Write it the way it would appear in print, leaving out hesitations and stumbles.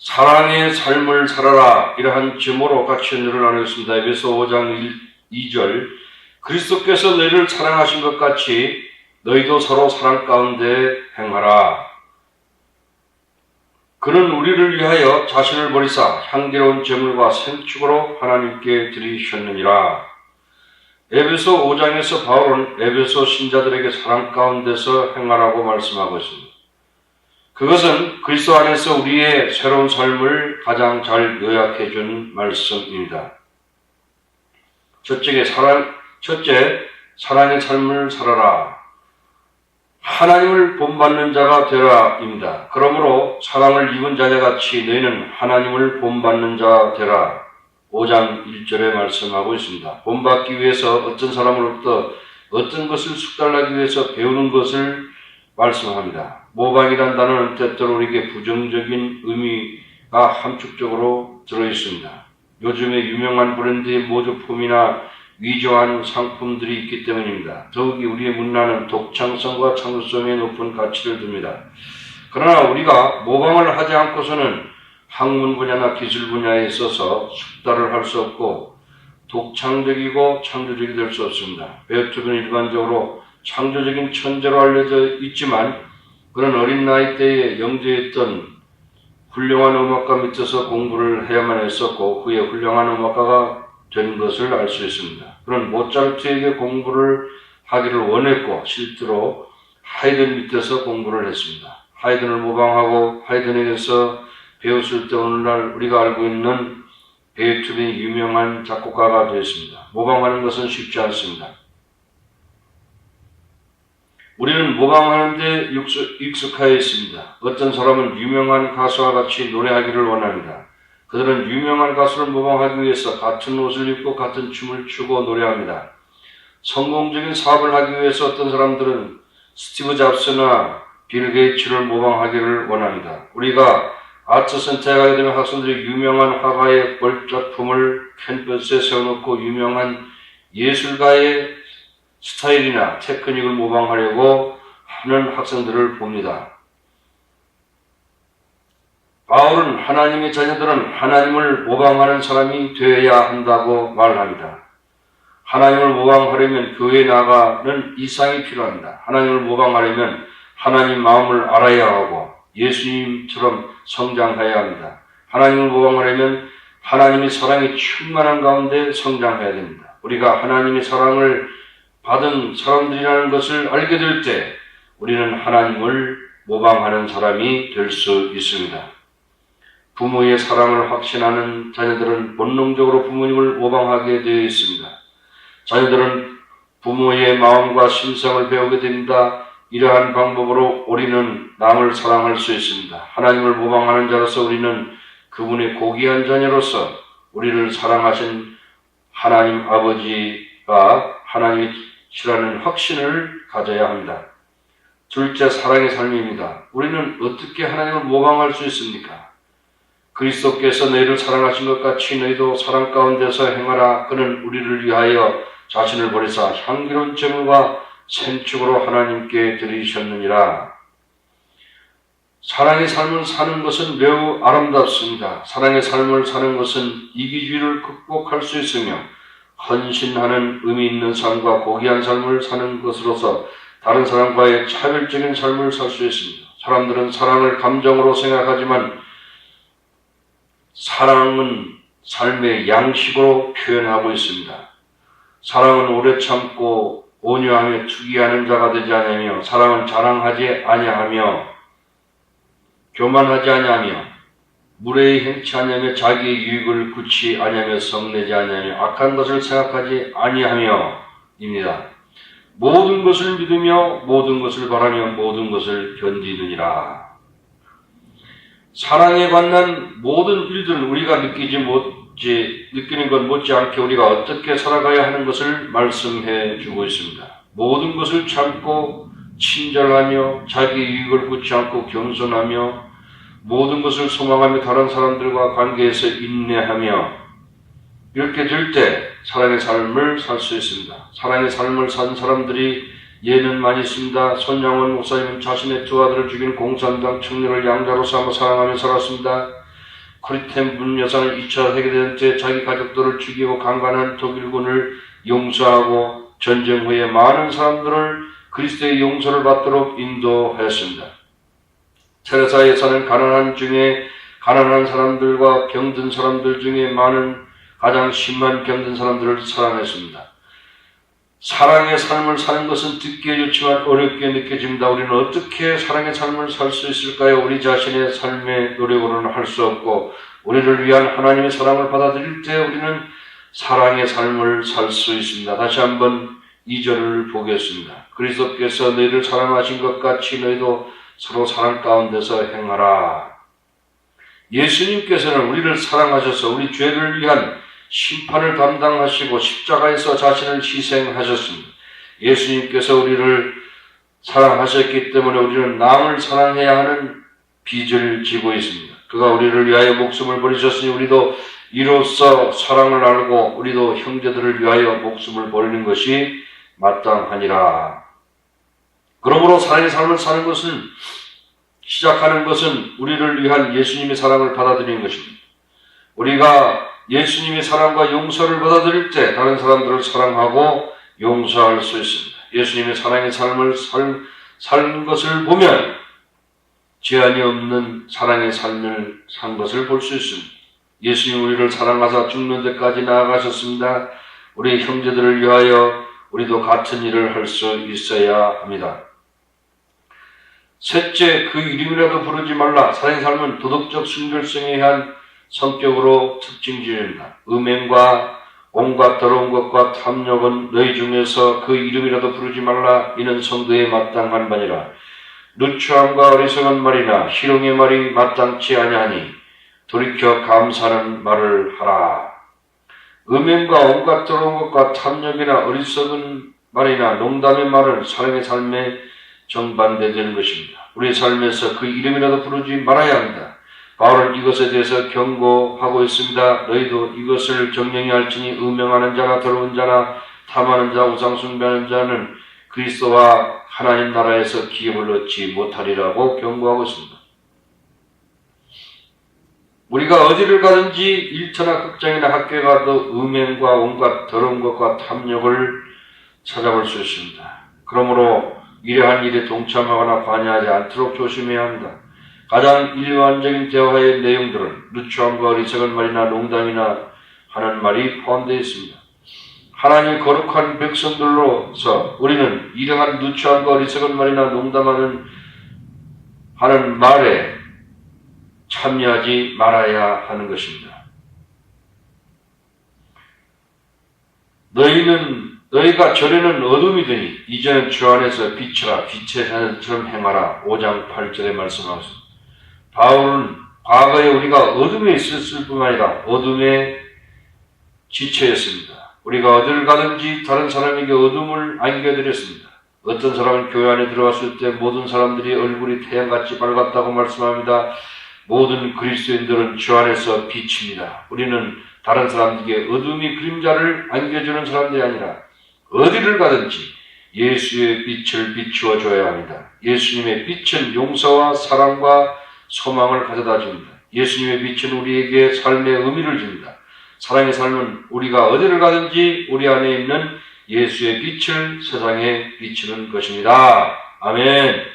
사랑의 삶을 살아라 이러한 제목으로 같이 은혜를 나누겠습니다. 에베소 5장 2절 그리스도께서 너희를 사랑하신 것 같이 너희도 서로 사랑 가운데 행하라. 그는 우리를 위하여 자신을 버리사 향기로운 제물과 생축으로 하나님께 드리셨느니라. 에베소 5장에서 바울은 에베소 신자들에게 사랑 가운데서 행하라고 말씀하고 있습니다. 그것은 그리스도 안에서 우리의 새로운 삶을 가장 잘 요약해 준 말씀입니다. 첫째, 사랑의 삶을 살아라. 하나님을 본받는 자가 되라입니다. 그러므로 사랑을 입은 자녀같이 너희는 하나님을 본받는 자 되라. 5장 1절에 말씀하고 있습니다. 본받기 위해서 어떤 사람으로부터 어떤 것을 숙달하기 위해서 배우는 것을 말씀합니다. 모방이란 단어는 때때로 우리에게 부정적인 의미가 함축적으로 들어있습니다. 요즘에 유명한 브랜드의 모조품이나 위조한 상품들이 있기 때문입니다. 더욱이 우리의 문화는 독창성과 창조성에 높은 가치를 둡니다. 그러나 우리가 모방을 하지 않고서는 학문 분야나 기술 분야에 있어서 숙달을 할 수 없고 독창적이고 창조적이 될 수 없습니다. 베토벤은 일반적으로 창조적인 천재로 알려져 있지만 그런 어린 나이 때에 영재했던 훌륭한 음악가 밑에서 공부를 해야만 했었고 그의 훌륭한 음악가가 된 것을 알 수 있습니다. 그런 모차르트에게 공부를 하기를 원했고 실제로 하이든 밑에서 공부를 했습니다. 하이든을 모방하고 하이든에게서 배웠을 때 오늘날 우리가 알고 있는 베토벤이 유명한 작곡가가 되었습니다. 모방하는 것은 쉽지 않습니다. 우리는 모방하는 데 익숙하여 있습니다. 어떤 사람은 유명한 가수와 같이 노래하기를 원합니다. 그들은 유명한 가수를 모방하기 위해서 같은 옷을 입고 같은 춤을 추고 노래합니다. 성공적인 사업을 하기 위해서 어떤 사람들은 스티브 잡스나 빌 게이츠를 모방하기를 원합니다. 우리가 아트센터에 가게 되면 학생들이 유명한 화가의 걸작품을 캠퍼스에 세워놓고 유명한 예술가의 스타일이나 테크닉을 모방하려고 하는 학생들을 봅니다. 바울은 하나님의 자녀들은 하나님을 모방하는 사람이 되어야 한다고 말합니다. 하나님을 모방하려면 교회에 나가는 이상이 필요합니다. 하나님을 모방하려면 하나님 마음을 알아야 하고 예수님처럼 성장해야 합니다. 하나님을 모방하려면 하나님의 사랑이 충만한 가운데 성장해야 됩니다. 우리가 하나님의 사랑을 받은 사람들이라는 것을 알게 될 때 우리는 하나님을 모방하는 사람이 될 수 있습니다. 부모의 사랑을 확신하는 자녀들은 본능적으로 부모님을 모방하게 되어 있습니다. 자녀들은 부모의 마음과 심성을 배우게 됩니다. 이러한 방법으로 우리는 남을 사랑할 수 있습니다. 하나님을 모방하는 자로서 우리는 그분의 고귀한 자녀로서 우리를 사랑하신 하나님 아버지가 하나님이시라는 확신을 가져야 합니다. 둘째, 사랑의 삶입니다. 우리는 어떻게 하나님을 모방할 수 있습니까? 그리스도께서 너희를 사랑하신 것 같이 너희도 사랑 가운데서 행하라. 그는 우리를 위하여 자신을 버리사 향기로운 제물과 생축으로 하나님께 드리셨느니라. 사랑의 삶을 사는 것은 매우 아름답습니다. 사랑의 삶을 사는 것은 이기주의를 극복할 수 있으며 헌신하는 의미 있는 삶과 고귀한 삶을 사는 것으로서 다른 사람과의 차별적인 삶을 살 수 있습니다. 사람들은 사랑을 감정으로 생각하지만 사랑은 삶의 양식으로 표현하고 있습니다. 사랑은 오래 참고 온유하며 투기하는 자가 되지 아니하며 사랑은 자랑하지 아니하며 교만하지 아니하며 무례히 행치 아니하며 자기의 유익을 굳이 아니하며 성내지 아니하며 악한 것을 생각하지 아니하며입니다. 모든 것을 믿으며 모든 것을 바라며 모든 것을 견디느니라. 사랑에 관한 모든 일들은 우리가 느끼는 것 못지않게 우리가 어떻게 살아가야 하는 것을 말씀해 주고 있습니다. 모든 것을 참고 친절하며 자기 이익을 굳지 않고 겸손하며 모든 것을 소망하며 다른 사람들과 관계에서 인내하며 이렇게 될 때 사랑의 삶을 살 수 있습니다. 사랑의 삶을 산 사람들이 예는 많이 있습니다. 손양원 목사님은 자신의 두 아들을 죽인 공산당 청년을 양자로 삼아 사랑하며 살았습니다. 크리텐 분 여사는 2차 세계대전 때 자기 가족들을 죽이고 강간한 독일군을 용서하고 전쟁 후에 많은 사람들을 그리스도의 용서를 받도록 인도하였습니다. 테레사 여사는 가난한 사람들과 병든 사람들 중에 가장 심한 병든 사람들을 사랑했습니다. 사랑의 삶을 사는 것은 듣기에 좋지만 어렵게 느껴집니다. 우리는 어떻게 사랑의 삶을 살 수 있을까요? 우리 자신의 삶의 노력으로는 할 수 없고 우리를 위한 하나님의 사랑을 받아들일 때 우리는 사랑의 삶을 살 수 있습니다. 다시 한번 2절을 보겠습니다. 그리스도께서 너희를 사랑하신 것 같이 너희도 서로 사랑 가운데서 행하라. 예수님께서는 우리를 사랑하셔서 우리 죄를 위한 심판을 담당하시고 십자가에서 자신을 희생하셨습니다. 예수님께서 우리를 사랑하셨기 때문에 우리는 남을 사랑해야 하는 빚을 지고 있습니다. 그가 우리를 위하여 목숨을 버리셨으니 우리도 이로써 사랑을 알고 우리도 형제들을 위하여 목숨을 버리는 것이 마땅하니라. 그러므로 사랑의 삶을 사는 것은 시작하는 것은 우리를 위한 예수님의 사랑을 받아들이는 것입니다. 우리가 예수님의 사랑과 용서를 받아들일 때 다른 사람들을 사랑하고 용서할 수 있습니다. 예수님의 사랑의 삶을 산 것을 보면 제한이 없는 사랑의 삶을 산 것을 볼 수 있습니다. 예수님 우리를 사랑하사 죽는 데까지 나아가셨습니다. 우리 형제들을 위하여 우리도 같은 일을 할 수 있어야 합니다. 셋째, 그 이름이라도 부르지 말라. 사랑의 삶은 도덕적 순결성에 의한 성격으로 특징지입니다. 음행과 온갖 더러운 것과 탐욕은 너희 중에서 그 이름이라도 부르지 말라. 이는 성도에 마땅한 바니라. 누추함과 어리석은 말이나 희롱의 말이 마땅치 아니하니 돌이켜 감사하는 말을 하라. 음행과 온갖 더러운 것과 탐욕이나 어리석은 말이나 농담의 말은 사랑의 삶에 정반대되는 것입니다. 우리 삶에서 그 이름이라도 부르지 말아야 합니다. 바울은 이것에 대해서 경고하고 있습니다. 너희도 이것을 정령히 알지니 음행하는 자나 더러운 자나 탐하는 자 우상 숭배하는 자는 그리스도와 하나님 나라에서 기업을 얻지 못하리라고 경고하고 있습니다. 우리가 어디를 가든지 일터나 극장이나 학교에 가도 음행과 온갖 더러운 것과 탐욕을 찾아볼 수 있습니다. 그러므로 이러한 일에 동참하거나 관여하지 않도록 조심해야 합니다. 가장 일반적인 대화의 내용들은 누추함과 어리석은 말이나 농담이나 하는 말이 포함되어 있습니다. 하나님의 거룩한 백성들로서 우리는 이러한 누추함과 어리석은 말이나 농담하는 말에 참여하지 말아야 하는 것입니다. 너희가 전에는 어둠이더니 이제는 주 안에서 빛이라. 빛의 자녀처럼 행하라. 5장 8절에 말씀하셨습니다. 바울은 과거에 우리가 어둠에 있었을 뿐만 아니라 어둠에 지체했습니다. 우리가 어디를 가든지 다른 사람에게 어둠을 안겨드렸습니다. 어떤 사람은 교회 안에 들어갔을 때 모든 사람들이 얼굴이 태양같이 밝았다고 말씀합니다. 모든 그리스도인들은 주 안에서 빛입니다. 우리는 다른 사람들에게 어둠이 그림자를 안겨주는 사람들이 아니라 어디를 가든지 예수의 빛을 비추어 줘야 합니다. 예수님의 빛은 용서와 사랑과 소망을 가져다 줍니다. 예수님의 빛은 우리에게 삶의 의미를 줍니다. 사랑의 삶은 우리가 어디를 가든지 우리 안에 있는 예수의 빛을 세상에 비추는 것입니다. 아멘.